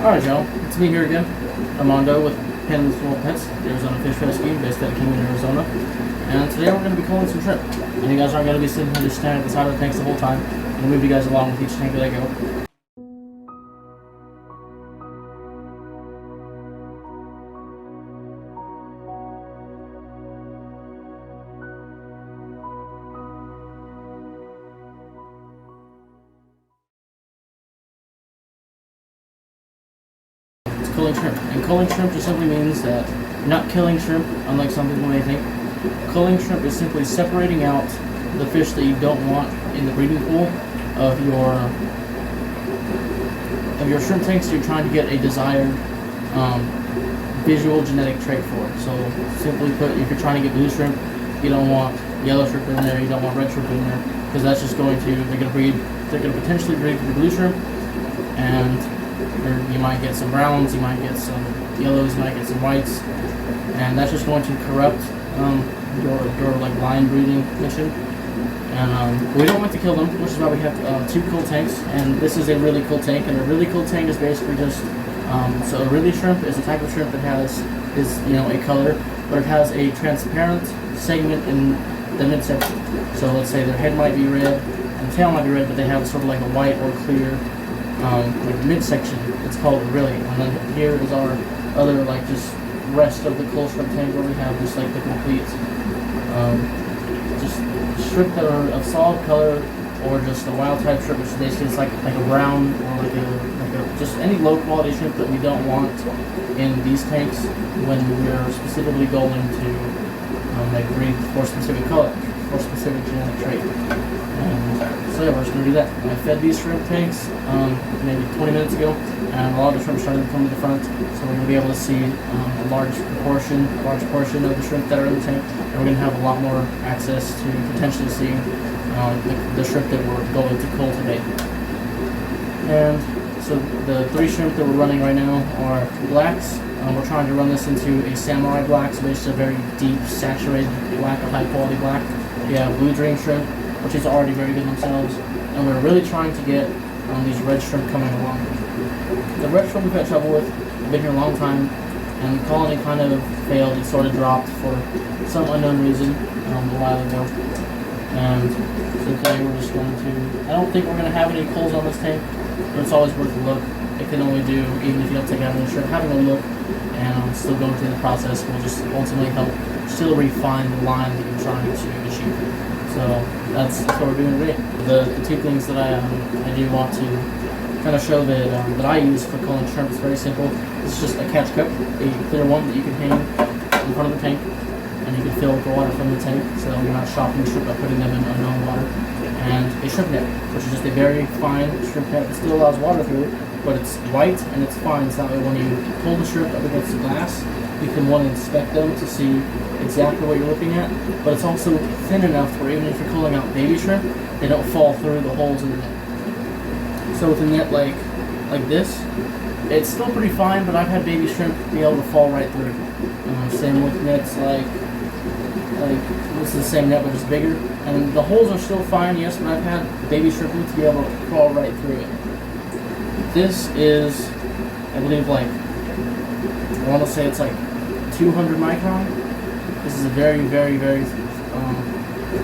Alright, y'all, it's me here again, Armando with Penland's World Pets, Arizona Fish Rescue, based out of Culling, Arizona. And today we're going to be culling some shrimp. And you guys aren't going to be sitting here just standing at the side of the tanks the whole time. I'm going to move you guys along with each tank that I go. Culling shrimp. And culling shrimp just simply means that you're not killing shrimp, unlike some people may think. Culling shrimp is simply separating out the fish that you don't want in the breeding pool of your shrimp tanks you're trying to get a desired visual genetic trait for. So simply put, if you're trying to get blue shrimp, you don't want yellow shrimp in there, you don't want red shrimp in there, because that's just going to, they're going to potentially breed for the blue shrimp, and you might get some browns, you might get some yellows, you might get some whites, and that's just going to corrupt your like line breeding mission. And we don't want to kill them, which is why we have 2 cull tanks. And this is a really cool tank, and a really cool tank is basically just so a really shrimp is a type of shrimp that has a color, but it has a transparent segment in the midsection. So let's say their head might be red and the tail might be red, but they have sort of like a white or clear like midsection. It's called a really. And then here is our other like just rest of the cull shrimp tank, where we have just like the complete just shrimp that are of solid color, or just a wild type shrimp, which basically is like a brown, or like a just any low quality shrimp that we don't want in these tanks when we're specifically going to like breed for specific color, for specific genetic trait. And so yeah, we're just gonna do that. I fed these shrimp tanks maybe 20 minutes ago, and a lot of the shrimp started to come to the front, so we're gonna be able to see a large portion of the shrimp that are in the tank, and we're gonna have a lot more access to potentially seeing the shrimp that we're going to cull today. And so the 3 shrimp that we're running right now are blacks. We're trying to run this into a samurai black, so it's a very deep, saturated black, a high quality black. We have blue dream shrimp, which is already very good themselves, and we're really trying to get these red shrimp coming along. The red shrimp we've had trouble with, we've been here a long time, and the colony kind of failed. It sort of dropped for some unknown reason a while ago. And so today we're just going to, I don't think we're going to have any culls on this tank, but it's always worth a look. It can only do, even if you don't take out any shrimp, having a look and still going through the process will just ultimately help still refine the line that you're trying to achieve. So that's what we're doing today. The 2 things that I do want to kind of show that I use for culling shrimp is very simple. It's just a catch cup, a clear one that you can hang in front of the tank, and you can fill the water from the tank, so you're not shocking the shrimp by putting them in unknown water. And a shrimp net, which is just a very fine shrimp net that still allows water through it, but it's white and it's fine, so that way when you pull the shrimp up against the glass, you can inspect them to see exactly what you're looking at, but it's also thin enough where even if you're culling out baby shrimp, they don't fall through the holes in the net. So with a net like this, it's still pretty fine, but I've had baby shrimp be able to fall right through. Same with nets like this is the same net but just bigger, and the holes are still fine, yes, but I've had baby shrimp to be able to crawl right through it. This is, I believe, like, I want to say it's like 200 micron. This is a very, very, very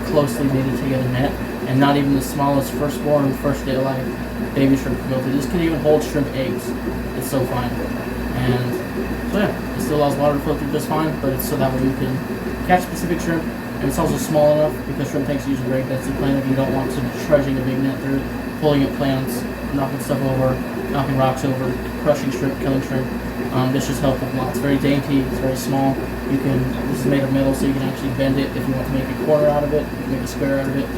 closely knitted together net, and not even the smallest firstborn, first day of life baby shrimp can go through. This can even hold shrimp eggs. It's so fine. And so yeah, it still allows water to flow through just fine, but it's so that way you can catch specific shrimp, and it's also small enough because shrimp tanks use a very densely plant. You don't want to be trudging a big net through, pulling at plants, knocking stuff over, knocking rocks over, crushing shrimp, killing shrimp. This just helps a lot. It's very dainty, it's very small. This is made of metal, so you can actually bend it if you want to make a corner out of it, you can make a square out of it.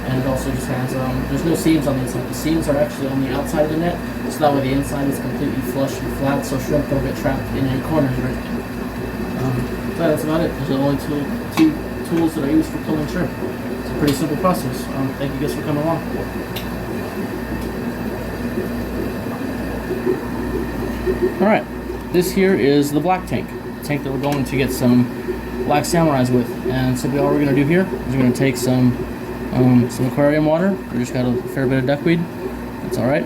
And it also just has, there's no seams on the inside. The seams are actually on the outside of the net, so that way the inside is completely flush and flat, so shrimp don't get trapped in any corners or anything. So that's about it. Those are the only 2 tools that I use for culling shrimp. It's a pretty simple process. Thank you guys for coming along. Alright, this here is the black tank. The tank that we're going to get some black samurais with. And simply all we're going to do here is we're going to take some aquarium water. We just got a fair bit of duckweed. That's alright.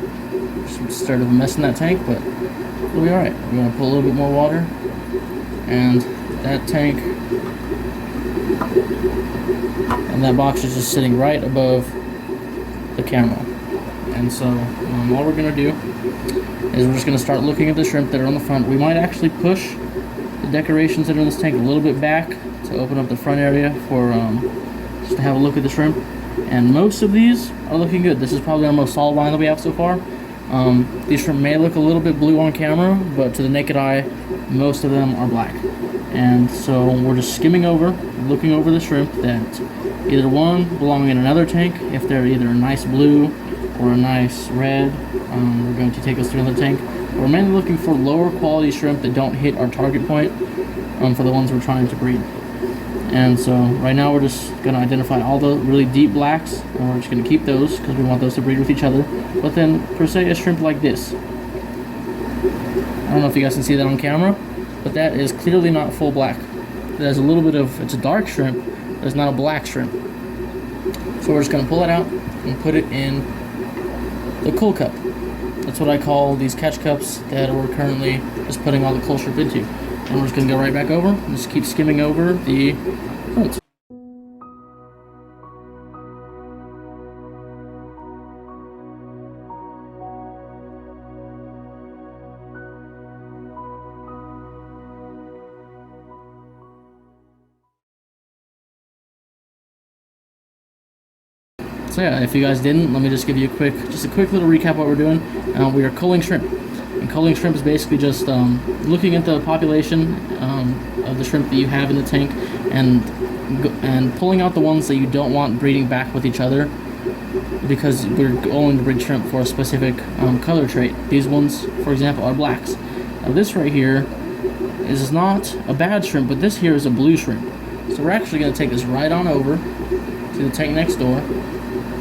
Just started a mess in that tank, but we'll be alright. We're going to put a little bit more water, and that tank and that box is just sitting right above the camera. And so all we're going to do is we're just going to start looking at the shrimp that are on the front. We might actually push the decorations that are in this tank a little bit back to open up the front area for just to have a look at the shrimp. And most of these are looking good. This is probably our most solid line that we have so far. These shrimp may look a little bit blue on camera, but to the naked eye, most of them are black. And so we're just skimming over, looking over the shrimp that either one belong in another tank. If they're either a nice blue or a nice red, we're going to take us to another tank. We're mainly looking for lower quality shrimp that don't hit our target point for the ones we're trying to breed. And so right now we're just going to identify all the really deep blacks, and we're just going to keep those because we want those to breed with each other. But then per se a shrimp like this, I don't know if you guys can see that on camera, but that is clearly not full black. It has a little bit of, it's a dark shrimp, but it's not a black shrimp. So we're just going to pull it out and put it in the cull cup. That's what I call these catch cups that we're currently just putting all the cull shrimp into. And we're just going to go right back over and just keep skimming over the front. So yeah, if you guys didn't, let me just give you a quick little recap of what we're doing. We are culling shrimp. And culling shrimp is basically just looking at the population of the shrimp that you have in the tank and pulling out the ones that you don't want breeding back with each other, because we're going to breed shrimp for a specific color trait. These ones, for example, are blacks. Now this right here is not a bad shrimp, but this here is a blue shrimp. So we're actually going to take this right on over to the tank next door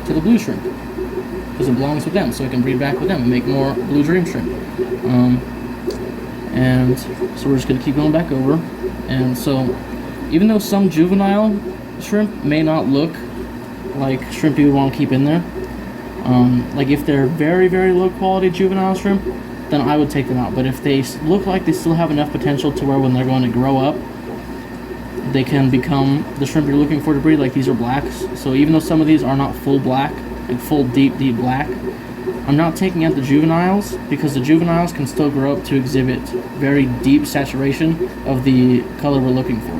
to the blue shrimp, because it belongs with them, so we can breed back with them and make more blue dream shrimp. And so we're just going to keep going back over. And so even though some juvenile shrimp may not look like shrimp you would want to keep in there, like if they're very, very low quality juvenile shrimp, then I would take them out. But if they look like they still have enough potential to where when they're going to grow up, they can become the shrimp you're looking for to breed, like these are blacks. So even though some of these are not full black, like full deep black, I'm not taking out the juveniles, because the juveniles can still grow up to exhibit very deep saturation of the color we're looking for.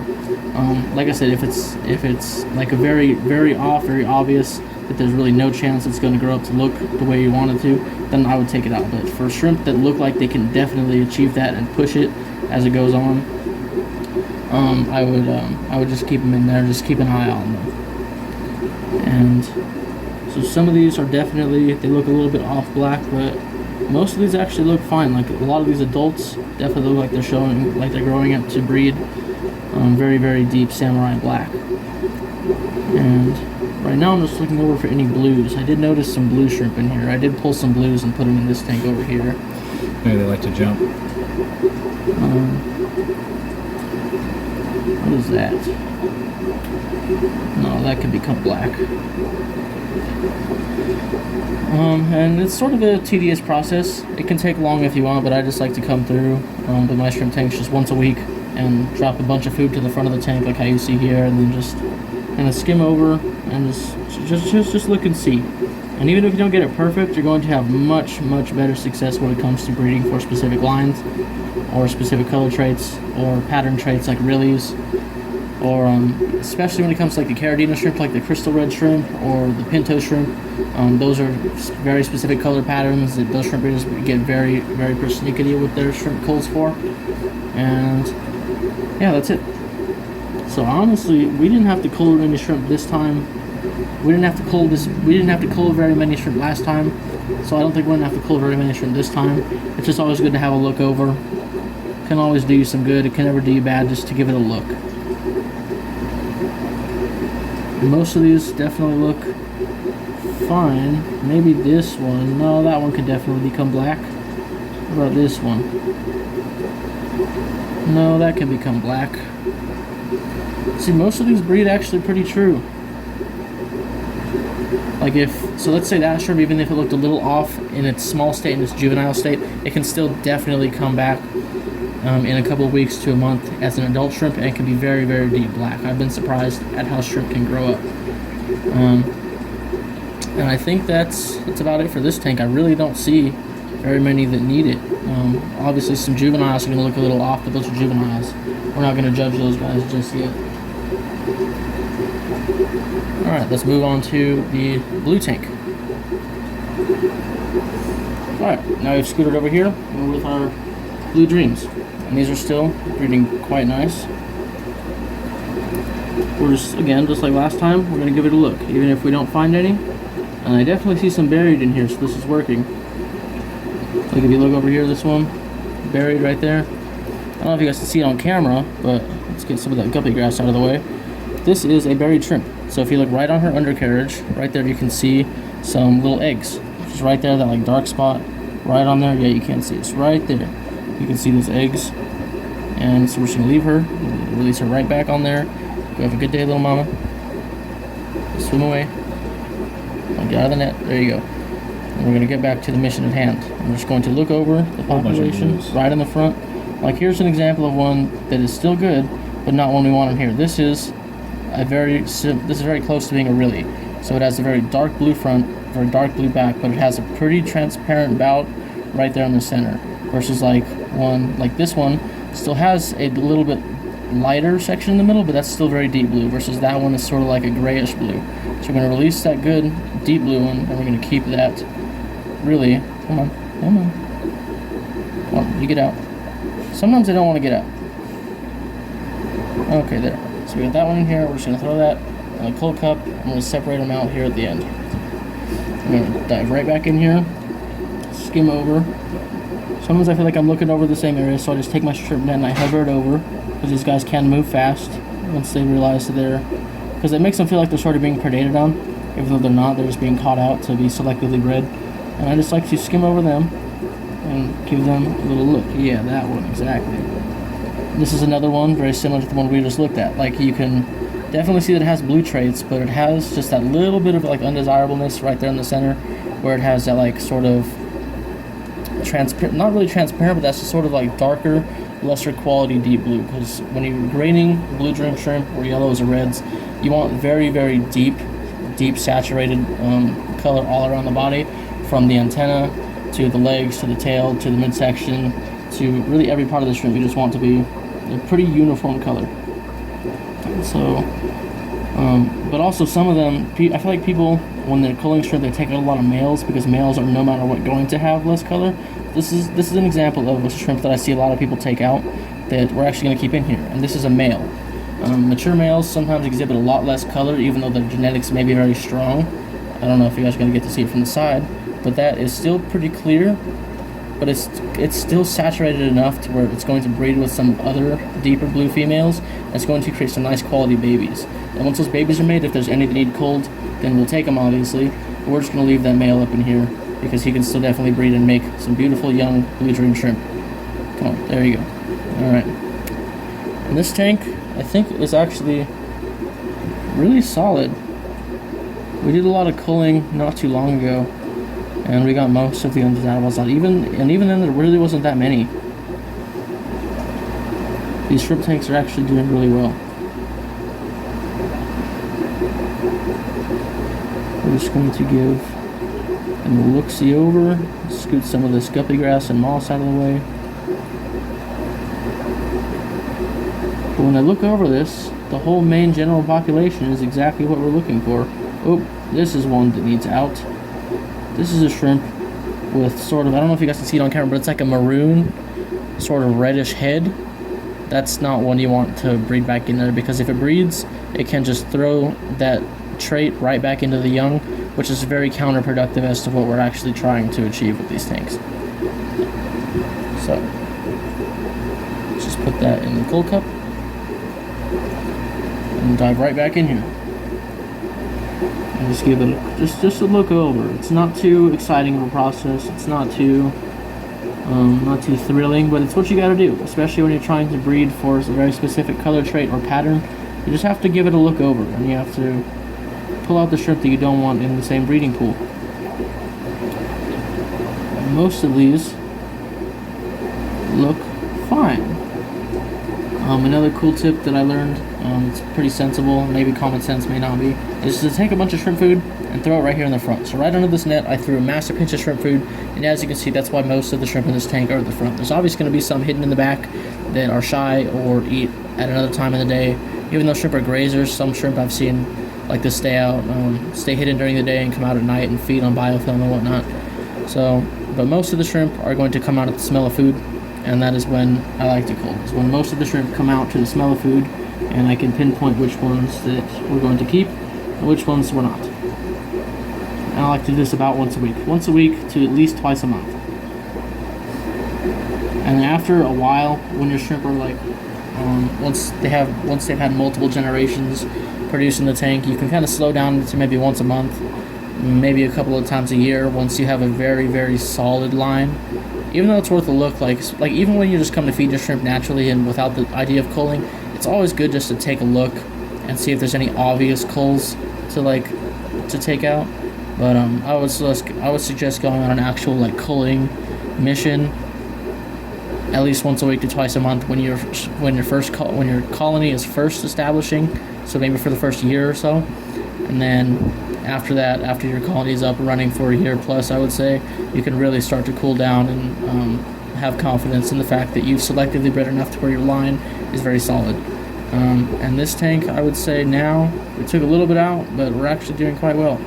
Like I said, if it's like a very, very obvious that there's really no chance it's going to grow up to look the way you want it to, then I would take it out. But for shrimp that look like they can definitely achieve that and push it as it goes on, I would just keep them in there, just keep an eye on them. And so some of these are definitely, they look a little bit off black, but most of these actually look fine. Like a lot of these adults definitely look like they're showing, like they're growing up to breed very, very deep samurai black. And right now I'm just looking over for any blues. I did notice some blue shrimp in here. I did pull some blues and put them in this tank over here. Maybe they like to jump. What is that? No, that could become black. And it's sort of a tedious process. It can take long if you want, but I just like to come through with my shrimp tanks just once a week and drop a bunch of food to the front of the tank like how you see here, and then just kind of skim over and just look and see. And even if you don't get it perfect, you're going to have much better success when it comes to breeding for specific lines or specific color traits or pattern traits like rillies, or especially when it comes to like the Caradina shrimp, like the crystal red shrimp or the pinto shrimp. Those are very specific color patterns that those shrimp breeders get very, very persnickety with their shrimp culls for. And yeah, that's it. So honestly, we didn't have to cull any shrimp this time. We didn't have to cull very many shrimp last time, so I don't think we're gonna have to cull very many shrimp this time. It's just always good to have a look over. Can always do you some good. It can never do you bad just to give it a look. Most of these definitely look fine. Maybe this one. No, that one could definitely become black. What about this one? No, that can become black. See, most of these breed actually pretty true. Like so let's say that shrimp, even if it looked a little off in its small state, in its juvenile state, it can still definitely come back in a couple of weeks to a month as an adult shrimp, and it can be very, very deep black. I've been surprised at how shrimp can grow up. And I think that's about it for this tank. I really don't see very many that need it. Obviously some juveniles are going to look a little off, but those are juveniles. We're not going to judge those guys just yet. Alright, let's move on to the blue tank. Alright, now we've scooted over here with our blue dreams. And these are still breeding quite nice. We're just, again, just like last time, we're going to give it a look, even if we don't find any. And I definitely see some buried in here, so this is working. Like if you look over here, this one, buried right there. I don't know if you guys can see it on camera, but let's get some of that guppy grass out of the way. This is a buried shrimp. So if you look right on her undercarriage, right there you can see some little eggs. Which is right there, that like dark spot, right on there. Yeah, you can't see it. It's right there. You can see those eggs. And so we're just gonna leave her, release her right back on there. Go have a good day, little mama. Swim away. Get out of the net. There you go. And we're going to get back to the mission at hand. I'm just going to look over the population right in the front. Like here's an example of one that is still good, but not one we want in here. This is very close to being a Rilly. So it has a very dark blue front, very dark blue back, but it has a pretty transparent bout right there in the center. Versus like one like this one still has a little bit lighter section in the middle, but that's still very deep blue, versus that one is sort of like a grayish blue. So we're going to release that good deep blue one, and we're going to keep that really, come on, you get out. Sometimes they don't want to get out. Okay, there. So we got that one in here. We're just going to throw that in a cold cup, and we're going to separate them out here at the end. I'm going to dive right back in here, skim over. Sometimes I feel like I'm looking over the same area, so I just take my shrimp net and I hover it over, because these guys can move fast once they realize that they're, because it makes them feel like they're sort of being predated on, even though they're not. They're just being caught out to be selectively bred. And I just like to skim over them and give them a little look. Yeah, that one, exactly. This is another one very similar to the one we just looked at. Like you can definitely see that it has blue traits, but it has just that little bit of like undesirableness right there in the center, where it has that like sort of transparent, not really transparent, but that's just sort of like darker, lesser quality deep blue. Because when you're grading blue dream shrimp or yellows or reds, you want very, very deep saturated color all around the body, from the antenna to the legs to the tail to the midsection to really every part of the shrimp. You just want to be a pretty uniform color. So, but also some of them, I feel like people, when they're culling shrimp, they take out a lot of males, because males are no matter what going to have less color. This is an example of a shrimp that I see a lot of people take out that we're actually going to keep in here, and this is a male. Mature males sometimes exhibit a lot less color, even though their genetics may be very strong. I don't know if you guys are going to get to see it from the side, but that is still pretty clear, but it's still saturated enough to where it's going to breed with some other deeper blue females, and it's going to create some nice quality babies. And once those babies are made, if there's any that need culled, then we'll take them, obviously. But we're just going to leave that male up in here, because he can still definitely breed and make some beautiful young blue dream shrimp. Come on, there you go. Alright. And this tank, I think, is actually really solid. We did a lot of culling not too long ago, and we got most of the undesirables out. Even then, there really wasn't that many. These shrimp tanks are actually doing really well. We're just going to give them a look-see over, scoot some of this guppy grass and moss out of the way. But when I look over this, the whole main general population is exactly what we're looking for. Oh, this is one that needs out. This is a shrimp with sort of, I don't know if you guys can see it on camera, but it's like a maroon, sort of reddish head. That's not one you want to breed back in there, because if it breeds, it can just throw that trait right back into the young, which is very counterproductive as to what we're actually trying to achieve with these tanks. So, let's just put that in the cold cup and dive right back in here. And just give it just a look over. It's not too exciting of a process. It's not too thrilling, but it's what you got to do, especially when you're trying to breed for a very specific color trait or pattern. You just have to give it a look over, and you have to pull out the shrimp that you don't want in the same breeding pool. Most of these look fine. Another cool tip that I learned, it's pretty sensible, maybe common sense, may not be, is to take a bunch of shrimp food and throw it right here in the front. So right under this net, I threw a massive pinch of shrimp food, and as you can see, that's why most of the shrimp in this tank are at the front. There's obviously going to be some hidden in the back that are shy or eat at another time of the day. Even though shrimp are grazers, some shrimp I've seen like to stay out, stay hidden during the day and come out at night and feed on biofilm and whatnot. So, but most of the shrimp are going to come out at the smell of food, and that is when I like to cull. It's when most of the shrimp come out to the smell of food, and I can pinpoint which ones that we're going to keep and which ones we're not. And I like to do this about once a week to at least twice a month. And after a while, when your shrimp are like, once they've had multiple generations produced in the tank, you can kind of slow down to maybe once a month, maybe a couple of times a year. Once you have a very, very solid line, even though it's worth a look, like even when you just come to feed your shrimp naturally and without the idea of culling, it's always good just to take a look and see if there's any obvious culls to take out. But I would suggest going on an actual like culling mission at least once a week to twice a month when your colony is first establishing. So maybe for the first year or so, and then after that, after your colony is up and running for a year plus, I would say you can really start to cool down and have confidence in the fact that you've selectively bred enough to where your line is very solid. And this tank, I would say now, we took a little bit out, but we're actually doing quite well.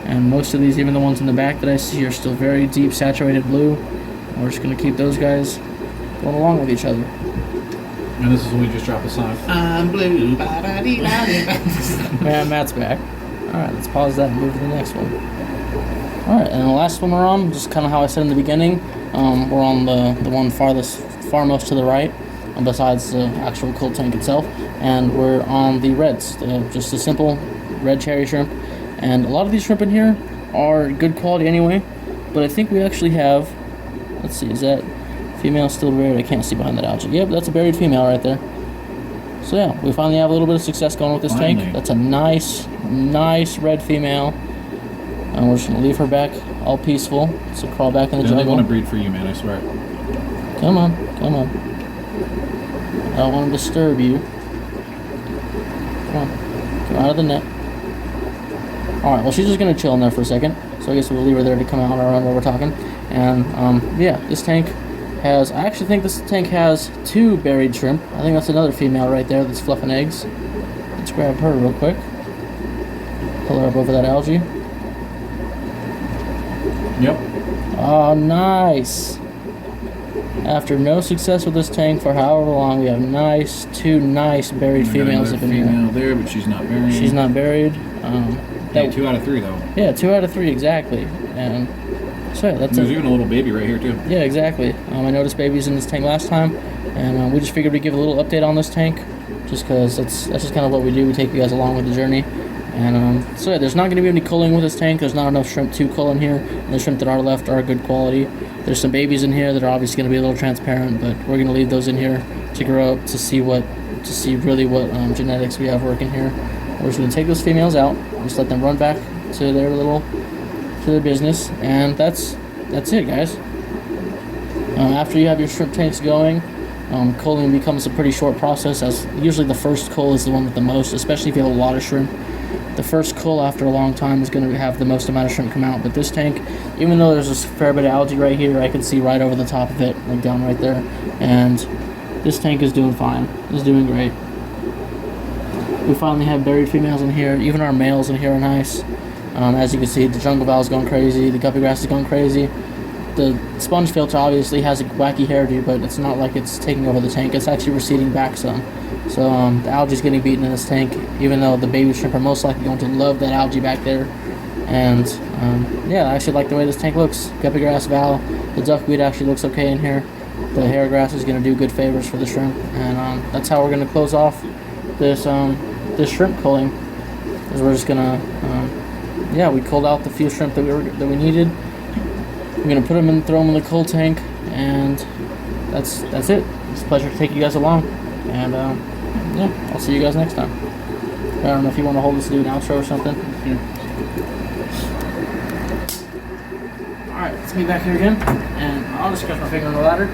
And most of these, even the ones in the back that I see, are still very deep saturated blue. And we're just going to keep those guys going along with each other. And this is when we just drop a song. I'm blue. Man, Matt's back. Alright, let's pause that and move to the next one. Alright, and the last one we're on, just kind of how I said in the beginning, we're on the one farmost to the right, besides the actual cull tank itself, and we're on the reds, just a simple red cherry shrimp. And a lot of these shrimp in here are good quality anyway, but I think we actually have, let's see, is that female still buried? I can't see behind that algae. Yep, that's a buried female right there. So yeah, we finally have a little bit of success going with this tank. That's a nice red female. And we're just going to leave her back all peaceful. So crawl back in the jungle. I want to breed for you, man, I swear. Come on. I don't want to disturb you. Come on, go out of the net. Alright, well she's just going to chill in there for a second. So I guess we'll leave her there to come out on our own while we're talking. And yeah, this tank I actually think this tank has 2 buried shrimp. I think that's another female right there that's fluffing eggs. Let's grab her real quick. Pull her up over that algae. Yep. Oh, nice. After no success with this tank for however long, we have 2 nice buried females up in here. Female there, but she's not buried. She's not buried. Yeah, 2 out of 3 though. Yeah, 2 out of 3 exactly. And so yeah, there's even a little baby right here too. Yeah, exactly. I noticed babies in this tank last time, and we just figured we'd give a little update on this tank, just because that's just kind of what we do. We take you guys along with the journey. And so yeah, there's not going to be any culling with this tank. There's not enough shrimp to cull in here, and the shrimp that are left are good quality. There's some babies in here that are obviously going to be a little transparent, but we're going to leave those in here to grow up to see really what genetics we have working here. We're just going to take those females out, just let them run back to their business, and that's it, guys. After you have your shrimp tanks going, culling becomes a pretty short process, as usually the first cull is the one with the most, especially if you have a lot of shrimp. The first cull after a long time is going to have the most amount of shrimp come out, but this tank, even though there's a fair bit of algae right here, I can see right over the top of it, like down right there, and this tank is doing fine. It's doing great. We finally have buried females in here. Even our males in here are nice. As you can see, the jungle valve is going crazy, the guppy grass is going crazy. The sponge filter obviously has a wacky hairdo, but it's not like it's taking over the tank. It's actually receding back some. So the algae is getting beaten in this tank, even though the baby shrimp are most likely going to love that algae back there. And yeah, I actually like the way this tank looks. Guppy grass valve, the duckweed actually looks okay in here. The hair grass is going to do good favors for the shrimp, and that's how we're going to close off this shrimp culling. Is we're just gonna yeah, we culled out the few shrimp that we needed. We're gonna throw them in the cull tank, and that's it. It's a pleasure to take you guys along, and yeah, I'll see you guys next time. I don't know if you want to hold this to do an outro or something. Here. Alright, it's me back here again, and I'll just scratch my finger on the ladder.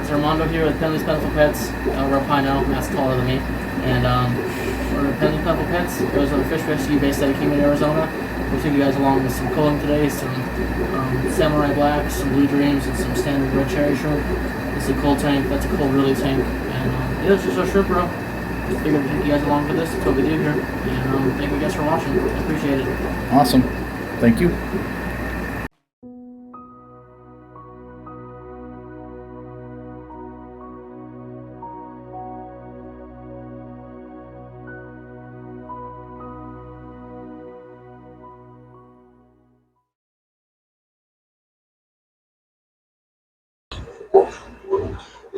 It's Armando here with Penley's Plentiful Pets. We're a Pino, that's taller than me. And we're Penley's Plentiful Pets. Those are the fish rescue based out of Kingman, Arizona. We'll take you guys along with some culling today, some samurai blacks, some blue dreams, and some standard red cherry shrimp. This is a cull tank, that's a cull really tank. And yeah, it's just our shrimp, bro. Just figured to take you guys along with this. That's what we do here. And thank you guys for watching. I appreciate it. Awesome. Thank you.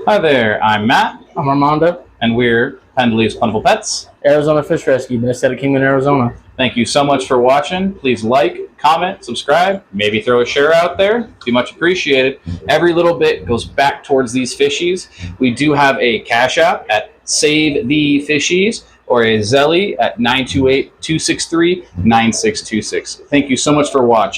Hi there, I'm Matt, I'm Armando, and we're Pendley's Plentiful Pets. Arizona Fish Rescue, based out of Kingman, Arizona. Thank you so much for watching. Please like, comment, subscribe, maybe throw a share out there. Be much appreciated. Every little bit goes back towards these fishies. We do have a Cash App at Save the Fishies or a Zelly at 928-263-9626. Thank you so much for watching.